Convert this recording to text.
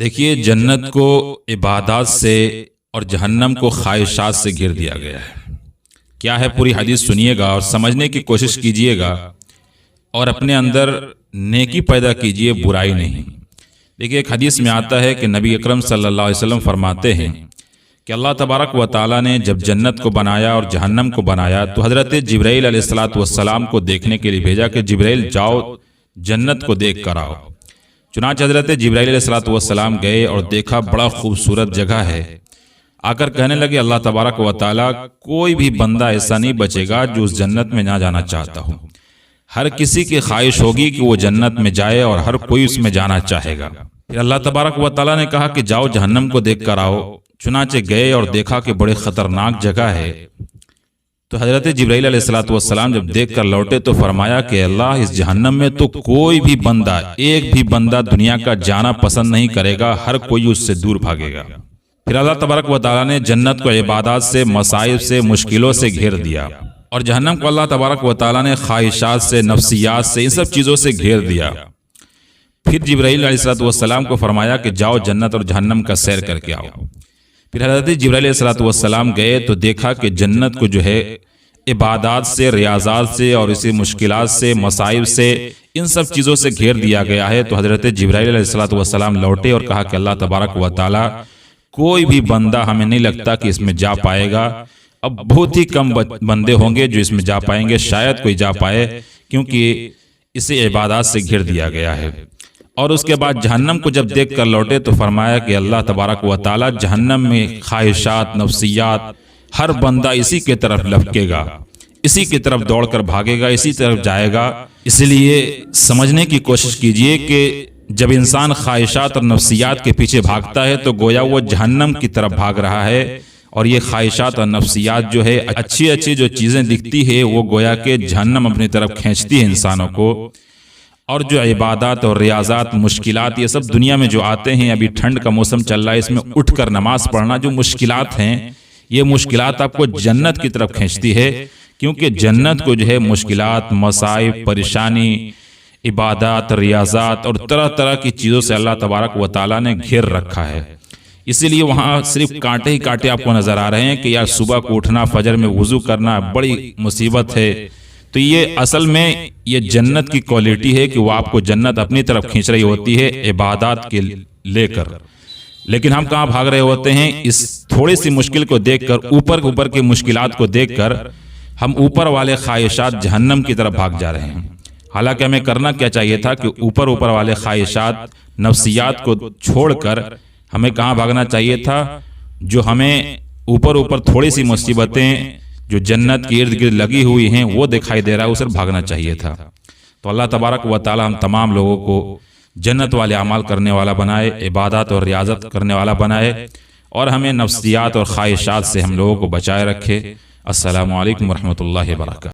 دیکھیے، جنت کو عبادات سے اور جہنم کو خواہشات سے گھیر دیا گیا ہے۔ کیا ہے پوری حدیث سنیے گا اور سمجھنے کی کوشش کیجئے گا اور اپنے اندر نیکی پیدا کیجئے، برائی نہیں۔ دیکھیے، ایک حدیث میں آتا ہے کہ نبی اکرم صلی اللہ علیہ وسلم فرماتے ہیں کہ اللہ تبارک و تعالیٰ نے جب جنت کو بنایا اور جہنم کو بنایا تو حضرت جبرائیل علیہ السلام کو دیکھنے کے لیے بھیجا کہ جبرائیل جاؤ جنت کو دیکھ کر آؤ۔ چنانچہ حضرت جبرائیل علیہ السلام گئے اور دیکھا بڑا خوبصورت جگہ ہے۔ آ کر کہنے لگے اللہ تبارک و تعالیٰ کوئی بھی بندہ ایسا نہیں بچے گا جو اس جنت میں نہ جانا چاہتا ہوں۔ ہر کسی کی خواہش ہوگی کہ وہ جنت میں جائے اور ہر کوئی اس میں جانا چاہے گا۔ پھر اللہ تبارک و تعالیٰ نے کہا کہ جاؤ جہنم کو دیکھ کر آؤ۔ چنانچہ گئے اور دیکھا کہ بڑے خطرناک جگہ ہے۔ تو حضرت جبرائیل علیہ السلام جب دیکھ کر لوٹے تو فرمایا کہ اللہ، اس جہنم میں تو کوئی بھی بندہ، ایک بھی بندہ دنیا کا جانا پسند نہیں کرے گا، ہر کوئی اس سے دور بھاگے گا۔ پھر اللہ تبارک و تعالیٰ نے جنت کو عبادات سے، مصائب سے، مشکلوں سے گھیر دیا، اور جہنم کو اللہ تبارک و تعالیٰ نے خواہشات سے، نفسیات سے، ان سب چیزوں سے گھیر دیا۔ پھر جبرائیل علیہ السلام کو فرمایا کہ جاؤ جنت اور جہنم کا سیر کر کے آؤ۔ پھر حضرت جبرائیل علیہ السلام گئے تو دیکھا کہ جنت کو جو ہے عبادات سے، ریاضات سے اور اسی مشکلات سے، مصائب سے، ان سب چیزوں سے گھیر دیا گیا ہے۔ تو حضرت جبرائیل علیہ السلام لوٹے اور کہا کہ اللہ تبارک و تعالیٰ کوئی بھی بندہ ہمیں نہیں لگتا کہ اس میں جا پائے گا۔ اب بہت ہی کم بندے ہوں گے جو اس میں جا پائیں گے، شاید کوئی جا پائے، کیونکہ اسے عبادات سے گھیر دیا گیا ہے۔ اور اس کے بعد جہنم کو جب دیکھ کر لوٹے تو فرمایا کہ اللہ تبارک و تعالیٰ جہنم میں خواہشات، نفسیات، ہر بندہ اسی کے طرف لپکے گا، اسی کی طرف دوڑ کر بھاگے گا، اسی طرف جائے گا۔ اس لیے سمجھنے کی کوشش کیجئے کہ جب انسان خواہشات اور نفسیات کے پیچھے بھاگتا ہے تو گویا وہ جہنم کی طرف بھاگ رہا ہے، اور یہ خواہشات اور نفسیات جو ہے، اچھی اچھی جو چیزیں دکھتی ہے وہ گویا کہ جہنم اپنی طرف کھینچتی ہے انسانوں کو۔ اور جو عبادات اور ریاضات، مشکلات، یہ سب دنیا میں جو آتے ہیں، ابھی ٹھنڈ کا موسم چل رہا ہے، اس میں اٹھ کر نماز پڑھنا، جو مشکلات ہیں، یہ مشکلات آپ کو جنت کی طرف کھینچتی ہے، کیونکہ جنت کو جو ہے مشکلات، مصائب، پریشانی، عبادات، ریاضات اور طرح طرح کی چیزوں سے اللہ تبارک و تعالیٰ نے گھیر رکھا ہے۔ اسی لیے وہاں صرف کانٹے ہی کانٹے آپ کو نظر آ رہے ہیں کہ یار صبح کو اٹھنا، فجر میں وضو کرنا بڑی مصیبت ہے۔ تو یہ اصل میں یہ جنت کی کوالٹی ہے کہ وہ آپ کو جنت اپنی طرف کھینچ رہی ہوتی ہے عبادات کے لے کر۔ لیکن ہم کہاں بھاگ رہے ہوتے ہیں؟ اس تھوڑی سی مشکل کو دیکھ کر، اوپر کی مشکلات کو دیکھ کر ہم اوپر والے خواہشات جہنم کی طرف بھاگ جا رہے ہیں۔ حالانکہ ہمیں کرنا کیا چاہیے تھا کہ اوپر والے خواہشات، نفسیات کو چھوڑ کر ہمیں کہاں بھاگنا چاہیے تھا؟ جو ہمیں اوپر تھوڑی سی مصیبتیں جو جنت کی ارد گرد لگی ہوئی ہیں وہ دکھائی دے رہا ہے، اسے بھاگنا چاہیے تھا۔ تو اللہ تبارک و تعالی ہم تمام لوگوں کو جنت والے اعمال کرنے والا بنائے، عبادات اور ریاضت کرنے والا بنائے، اور ہمیں نفسیات اور خواہشات سے ہم لوگوں کو بچائے رکھے۔ السلام علیکم ورحمۃ اللہ وبرکاتہ۔